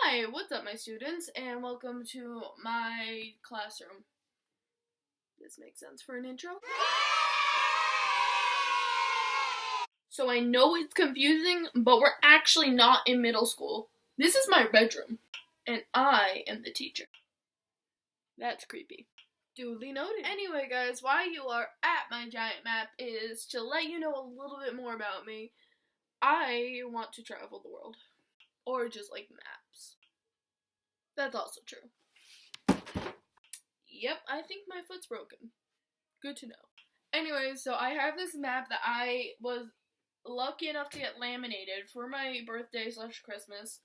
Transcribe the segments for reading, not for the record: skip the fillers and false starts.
Hi, what's up, my students, and welcome to my classroom. This makes sense for an intro. So I know it's confusing, but we're actually not in middle school. This is my bedroom, and I am the teacher. That's creepy. Duly noted. Anyway, guys, why you are at my giant map is to let you know a little bit more about me. I want to travel the world. Or just like maps. That's also true. Yep, I think my foot's broken. Good to know. Anyway, so I have this map that I was lucky enough to get laminated for my birthday / Christmas.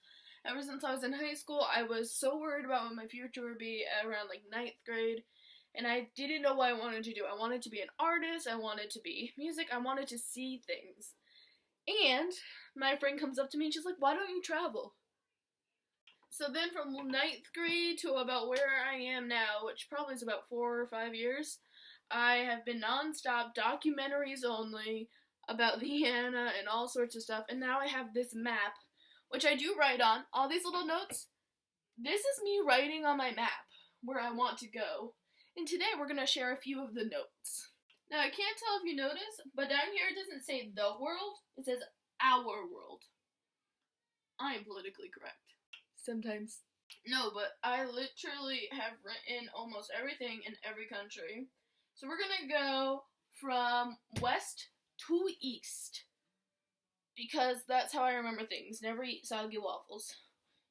Ever since I was in high school, I was so worried about what my future would be around like 9th grade. And I didn't know what I wanted to do. I wanted to be an artist, I wanted to be music, I wanted to see things. And my friend comes up to me and she's like, why don't you travel? So then from 9th grade to about where I am now, which probably is about 4 or 5 years, I have been non-stop documentaries only about Vienna and all sorts of stuff. And now I have this map, which I do write on. All these little notes, this is me writing on my map where I want to go. And today we're going to share a few of the notes. Now I can't tell if you notice, but down here it doesn't say the world, it says our world. I am politically correct. Sometimes. No, but I literally have written almost everything in every country. So we're gonna go from west to east. Because that's how I remember things. Never eat soggy waffles.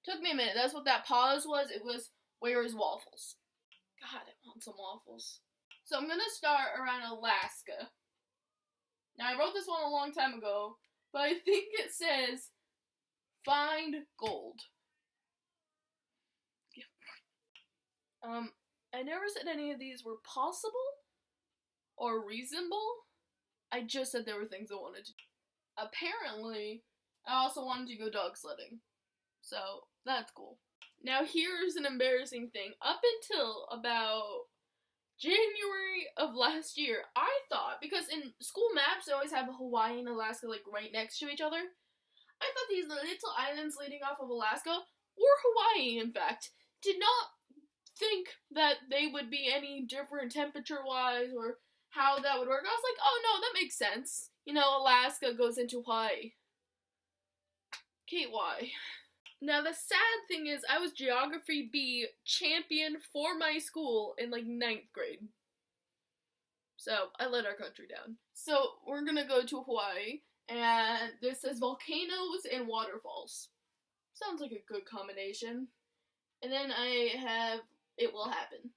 Took me a minute. That's what that pause was. It was, where is waffles? God, I want some waffles. So I'm gonna start around Alaska. Now I wrote this one a long time ago, but I think it says, find gold. I never said any of these were possible or reasonable. I just said there were things I wanted to do. Apparently, I also wanted to go dog sledding. So, that's cool. Now here's an embarrassing thing. Up until about January of last year, I thought, because in school maps they always have Hawaii and Alaska like right next to each other, I thought these little islands leading off of Alaska were Hawaii, in fact. Did not think that they would be any different temperature-wise or how that would work. I was like, oh no, that makes sense. You know, Alaska goes into Hawaii. Kate, why? Now the sad thing is, I was Geography B champion for my school in like 9th grade. So, I let our country down. So, we're gonna go to Hawaii, and this says volcanoes and waterfalls. Sounds like a good combination. And then I have, it will happen.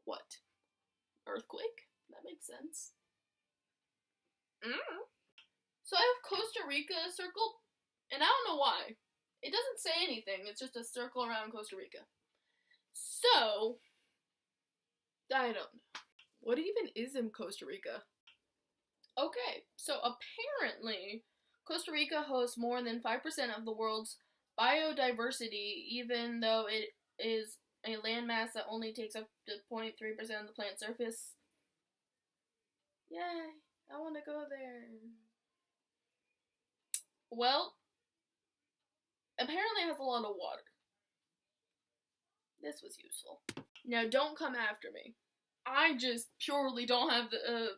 What? Earthquake? That makes sense. So I have Costa Rica circled, and I don't know why. It doesn't say anything, it's just a circle around Costa Rica. So, I don't know. What even is in Costa Rica? Okay, so apparently, Costa Rica hosts more than 5% of the world's biodiversity, even though it is a landmass that only takes up to 0.3% of the planet's surface. Yay, I want to go there. Well, apparently it has a lot of water. This was useful. Now, don't come after me. I just purely don't have the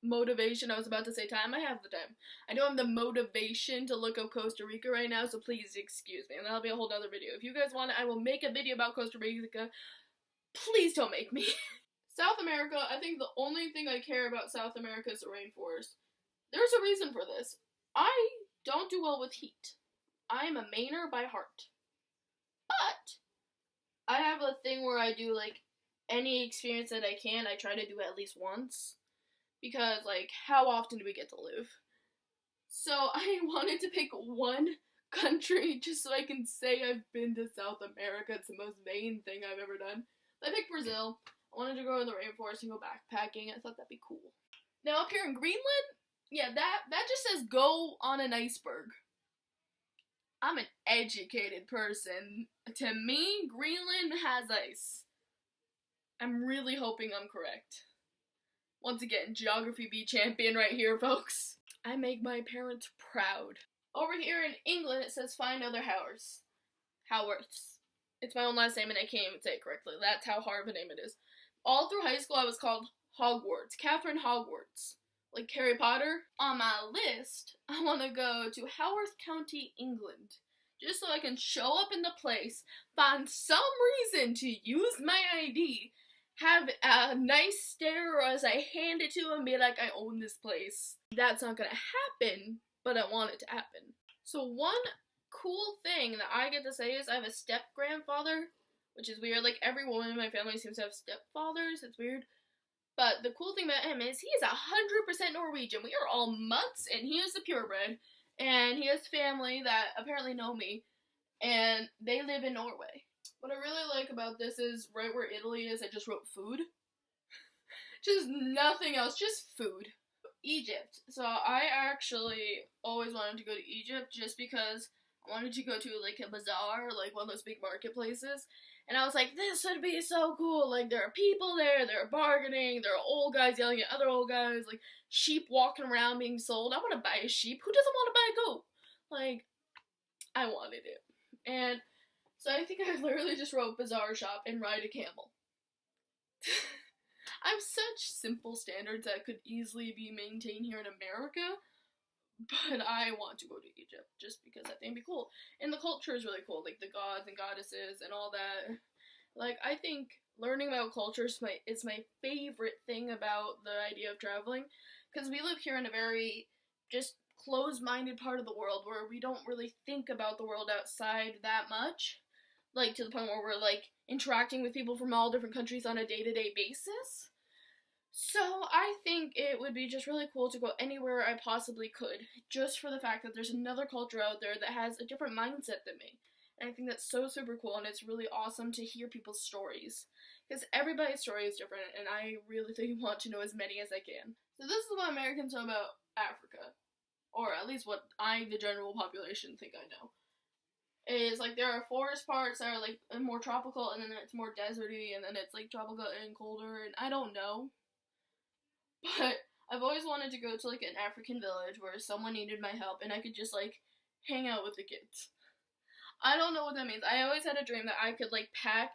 motivation. I was about to say time. I have the time. I don't have the motivation to look up Costa Rica right now, so please excuse me. And that'll be a whole other video. If you guys want it, I will make a video about Costa Rica. Please don't make me. South America, I think the only thing I care about South America is the rainforest. There's a reason for this. I don't do well with heat. I am a Mainer by heart. But I have a thing where I do like any experience that I can, I try to do at least once. Because, like, how often do we get to live? So I wanted to pick one country just so I can say I've been to South America. It's the most vain thing I've ever done. I picked Brazil. I wanted to go to the rainforest and go backpacking. I thought that'd be cool. Now up here in Greenland, yeah, that just says go on an iceberg. I'm an educated person. To me, Greenland has ice. I'm really hoping I'm correct. Once again, Geography B champion right here, folks. I make my parents proud. Over here in England, it says find other house. Haworths. It's my own last name and I can't even say it correctly. That's how hard of a name it is. All through high school I was called Hogwarts. Catherine Hogwarts. Like Harry Potter. On my list, I want to go to Haworth County, England. Just so I can show up in the place, find some reason to use my ID, have a nice stare as I hand it to him and be like, I own this place. That's not gonna happen, but I want it to happen. So one cool thing that I get to say is I have a step-grandfather, which is weird. Like, every woman in my family seems to have stepfathers. It's weird. But the cool thing about him is he is 100% Norwegian. We are all mutts, and he is the purebred. And he has family that apparently know me, and they live in Norway. What I really like about this is right where Italy is, I just wrote food. Just nothing else, just food. Egypt. So I actually always wanted to go to Egypt just because I wanted to go to like a bazaar, like one of those big marketplaces. And I was like, this would be so cool. Like, there are people there, they're bargaining, there are old guys yelling at other old guys, like sheep walking around being sold. I want to buy a sheep. Who doesn't want to buy a goat? Like, I wanted it. And so I think I literally just wrote bazaar shop and ride a camel. I'm such simple standards that could easily be maintained here in America, but I want to go to Egypt just because I think it'd be cool. And the culture is really cool, like the gods and goddesses and all that. Like, I think learning about culture is my favorite thing about the idea of traveling, because we live here in a very just closed-minded part of the world where we don't really think about the world outside that much, like to the point where we're like interacting with people from all different countries on a day-to-day basis. So I think it would be just really cool to go anywhere I possibly could, just for the fact that there's another culture out there that has a different mindset than me. And I think that's so super cool, and it's really awesome to hear people's stories. Because everybody's story is different, and I really want to know as many as I can. So this is what Americans know about Africa. Or at least what the general population, think I know. Is like there are forest parts that are like more tropical, and then it's more deserty, and then it's like tropical and colder, and I don't know. But I've always wanted to go to like an African village where someone needed my help and I could just like hang out with the kids. I don't know what that means. I always had a dream that I could like pack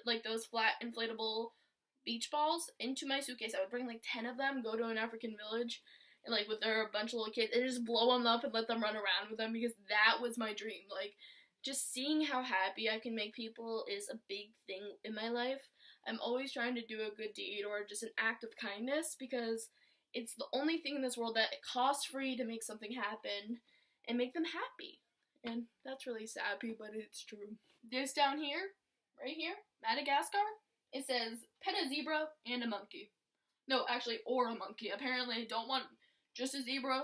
like those flat inflatable beach balls into my suitcase. I would bring like 10 of them, go to an African village, and like with their bunch of little kids, and just blow them up and let them run around with them, because that was my dream. Like, just seeing how happy I can make people is a big thing in my life. I'm always trying to do a good deed or just an act of kindness, because it's the only thing in this world that costs free to make something happen and make them happy. And that's really sappy, but it's true. This down here, right here, Madagascar, it says pet a zebra and a monkey. No, actually, or a monkey. Apparently I don't want just a zebra,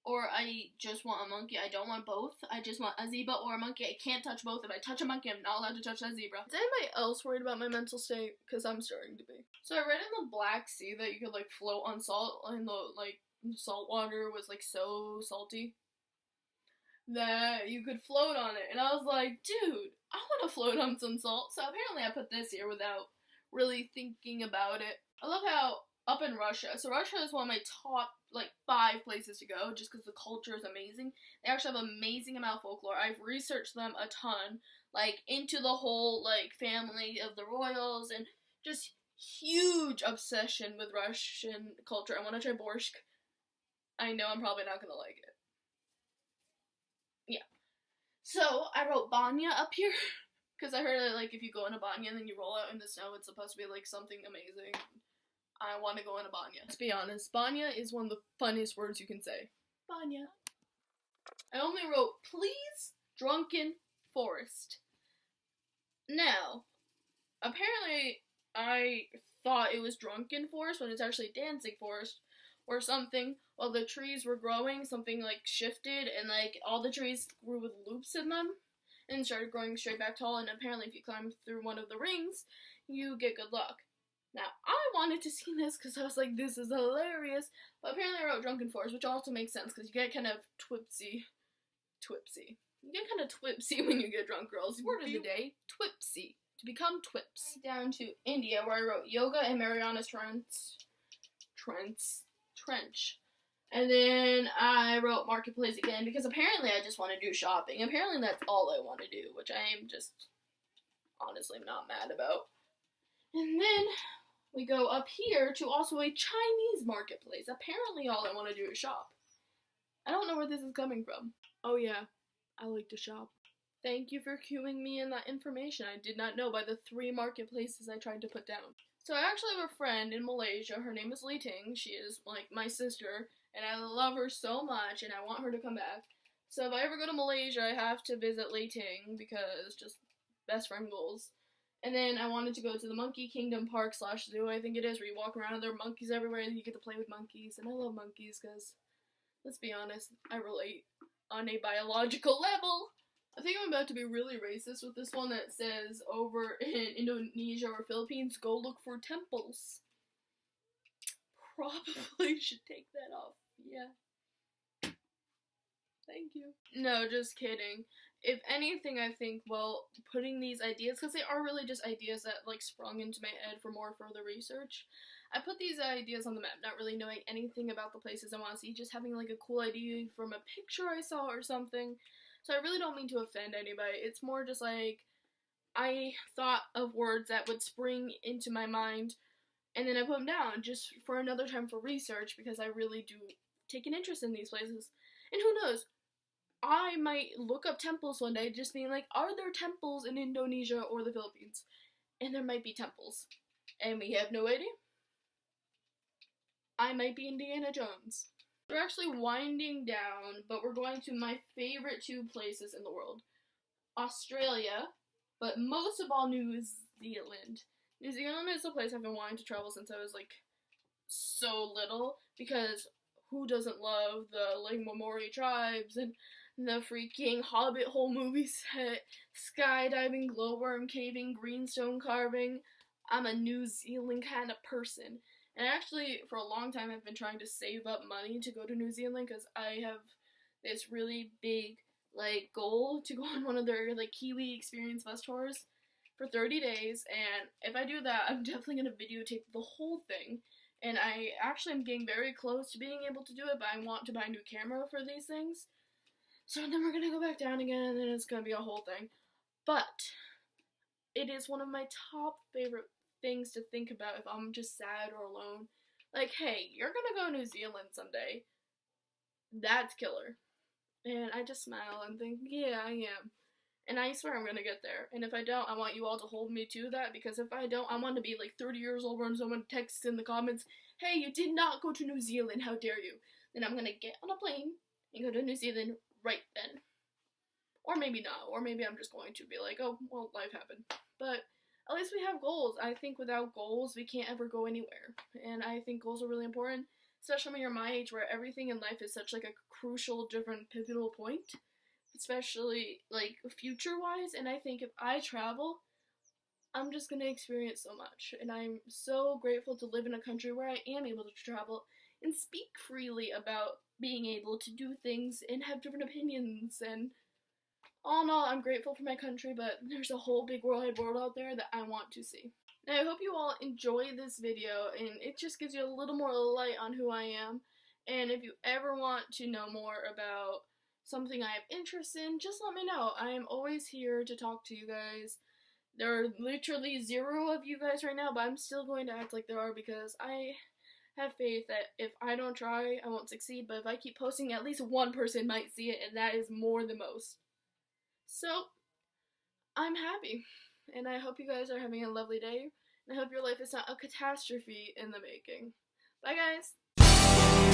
or I just want a monkey. I don't want both. I just want a zebra or a monkey. I can't touch both. If I touch a monkey, I'm not allowed to touch that zebra. Is anybody else worried about my mental state? Because I'm starting to be. So I read in the Black Sea that you could like float on salt, and the like salt water was like so salty that you could float on it. And I was like, dude, I want to float on some salt. So apparently I put this here without really thinking about it. I love how up in Russia, so Russia is one of my top like 5 places to go just because the culture is amazing. They actually have an amazing amount of folklore. I've researched them a ton, like into the whole like family of the royals, and just huge obsession with Russian culture. I want to try borscht. I know I'm probably not gonna like it. Yeah. So I wrote Banya up here because I heard that like if you go in a banya and then you roll out in the snow, it's supposed to be like something amazing. I want to go in a banya. Let's be honest, banya is one of the funniest words you can say. Banya. I only wrote, please, drunken forest. Now, apparently I thought it was drunken forest when it's actually dancing forest or something. While the trees were growing, something like shifted and like all the trees grew with loops in them and started growing straight back tall, and apparently if you climb through one of the rings, you get good luck. Now, I wanted to see this because I was like, this is hilarious, but apparently I wrote Drunken Forest, which also makes sense because you get kind of twipsy. You get kind of twipsy when you get drunk, girls. Word of the day, twipsy. To become twips. Down to India, where I wrote Yoga and Mariana Trench. And then I wrote Marketplace again because apparently I just want to do shopping. Apparently that's all I want to do, which I am just honestly not mad about. And then we go up here to also a Chinese marketplace. Apparently all I want to do is shop. I don't know where this is coming from. Oh yeah, I like to shop. Thank you for cueing me in that information I did not know by the 3 marketplaces I tried to put down. So I actually have a friend in Malaysia. Her name is Li Ting. She is like my sister, and I love her so much, and I want her to come back. So if I ever go to Malaysia, I have to visit Li Ting because just best friend goals. And then I wanted to go to the Monkey Kingdom Park / zoo, I think it is, where you walk around and there are monkeys everywhere and you get to play with monkeys. And I love monkeys because, let's be honest, I relate on a biological level. I think I'm about to be really racist with this one that says over in Indonesia or Philippines, go look for temples. Probably should take that off. Yeah. Thank you. No, just kidding. If anything, I think, well, putting these ideas, because they are really just ideas that, like, sprung into my head for more further research. I put these ideas on the map, not really knowing anything about the places I want to see, just having, like, a cool idea from a picture I saw or something. So I really don't mean to offend anybody. It's more just, like, I thought of words that would spring into my mind, and then I put them down just for another time for research, because I really do take an interest in these places. And who knows? I might look up temples one day, just being like, are there temples in Indonesia or the Philippines? And there might be temples. And we have no idea. I might be Indiana Jones. We're actually winding down, but we're going to my favorite 2 places in the world. Australia, but most of all New Zealand. New Zealand is a place I've been wanting to travel since I was, like, so little, because who doesn't love the Lingua Maori tribes and the freaking Hobbit hole movie set, skydiving, glowworm caving, greenstone carving. I'm a New Zealand kind of person. And actually, for a long time, I've been trying to save up money to go to New Zealand because I have this really big, like, goal to go on one of their, like, Kiwi Experience bus tours for 30 days. And if I do that, I'm definitely going to videotape the whole thing. And I actually am getting very close to being able to do it, but I want to buy a new camera for these things. So then we're going to go back down again, and then it's going to be a whole thing. But it is one of my top favorite things to think about if I'm just sad or alone. Like, hey, you're going to go to New Zealand someday. That's killer. And I just smile and think, yeah, I am. And I swear I'm going to get there. And if I don't, I want you all to hold me to that, because if I don't, I want to be like 30 years old when someone texts in the comments, hey, you did not go to New Zealand, how dare you? Then I'm going to get on a plane and go to New Zealand right then. Or maybe not. Or maybe I'm just going to be like, oh, well, life happened. But at least we have goals. I think without goals, we can't ever go anywhere. And I think goals are really important, especially when you're my age, where everything in life is such like a crucial, different, pivotal point, especially like future-wise. And I think if I travel, I'm just gonna experience so much. And I'm so grateful to live in a country where I am able to travel and speak freely about being able to do things and have different opinions. And all in all, I'm grateful for my country, but there's a whole big wide world out there that I want to see. Now, I hope you all enjoy this video, and it just gives you a little more light on who I am. And if you ever want to know more about something I have interest in, just let me know. I am always here to talk to you guys. There are literally 0 of you guys right now, but I'm still going to act like there are, because I have faith that if I don't try, I won't succeed. But if I keep posting, at least one person might see it, and that is more than most. So, I'm happy, and I hope you guys are having a lovely day, and I hope your life is not a catastrophe in the making. Bye, guys!